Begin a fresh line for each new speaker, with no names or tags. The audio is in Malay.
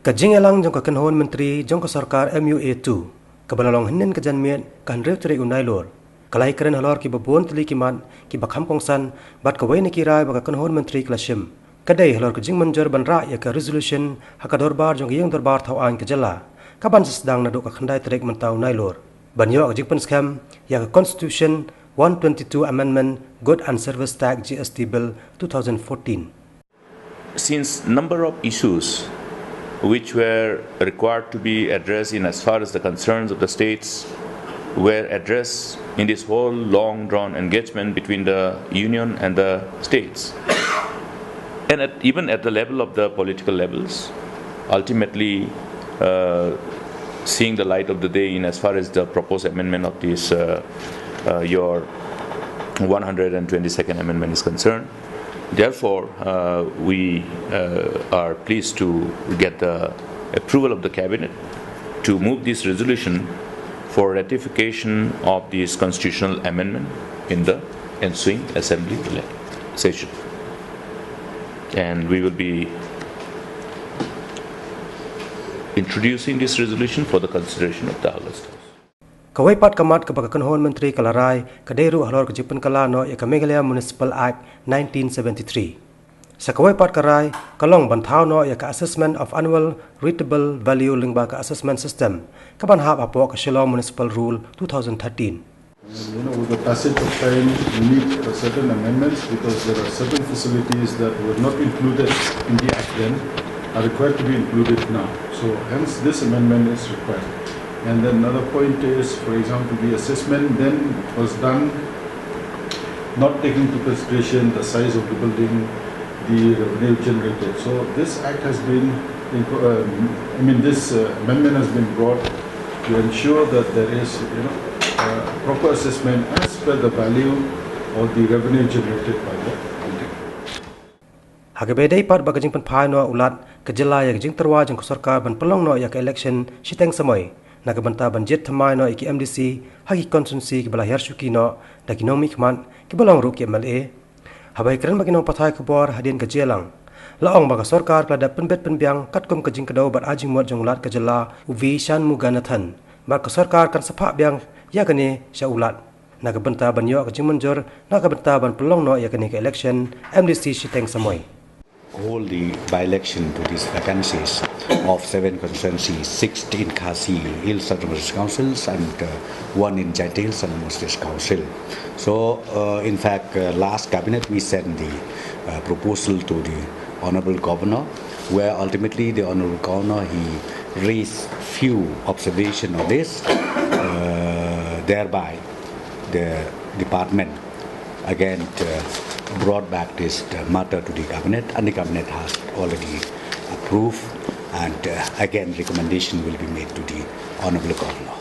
Ka Jingmynjur jong ka kanhon menteri jong ka Sorkar MUA2 ka balalong hinin ka janmiet kan rew tere unai lor. Kalai keren halor ki babon teli kimat ki bakham kongsan bat ka wai ni kirai ba ka kanhon menteri klashim. Kadai halor ka Jingmynjur ban ra ya ka resolution haka dorbar jong yang dorbar thau an ka jala. Ka ban sedang na do ka khandai terek mentau nai lor. Ban yo ka jingpen scam ya ka Constitution 122 Amendment Good and Service Tax GST Bill 2014.
Since number of issues which were required to be addressed in as far as the concerns of the states were addressed in this whole long-drawn engagement between the union and the states. And even at the level of the political levels, ultimately seeing the light of the day in as far as the proposed amendment of this your 122nd amendment is concerned. Therefore, we are pleased to get the approval of the cabinet to move this resolution for ratification of this constitutional amendment in the ensuing assembly session. And we will be introducing this resolution for the consideration of the House.
Kawai pat kamat ka kanhon menteri kalarai kaderu halor ka jipen kala no ya ka Meghalaya Municipal Act 1973. Sa kawai pat karai kalong banthau no ya ka assessment of annual readable value lingba ka assessment system ka ban hab apo ka Shillong Municipal Rule 2013.
With the passage of time, we need certain amendments because there are certain facilities that were not included in the Act then are required to be included now. So hence this amendment is required. And then another point is, for example, the assessment then was done not taking into consideration the size of the building, the revenue generated. So this act has been, this amendment has been brought to ensure that there is, proper assessment as per the value or the revenue generated by the building.
Hagabedai pat bagajing penpai no ulat kejela ya gajing terwa jeng Sorkar ban Pynlong no ya ka election Shiteng Samoi. Nagabanta banjet thamai no iki MDC hagi konsensi ki bala hersuki no daginomi khman ki balong ru ki MLA habai keren bagino pathai khobor hadin ka jelang laong baga Sorkar klada penbet penbiang katkum kajing kedau bat ajing mot jonglat ka jela uvi shan muganathan bar ka Sorkar kan sapa biang ya kane syaulat nagabanta banyo ka Jingmynjur nagabanta ban Pynlong no ya kane ka election MDC Shiteng Samoi.
All the by-election to these vacancies of 7 constituencies, 16 Khasi Hills Autonomous Councils and 1 in Jait Hills Autonomous Council. So, in fact, last cabinet we sent the proposal to the Honourable Governor, where ultimately the Honourable Governor he raised few observations on this, thereby the department again brought back this matter to the cabinet, and the cabinet has already approved, and again recommendation will be made to the Honourable Governor.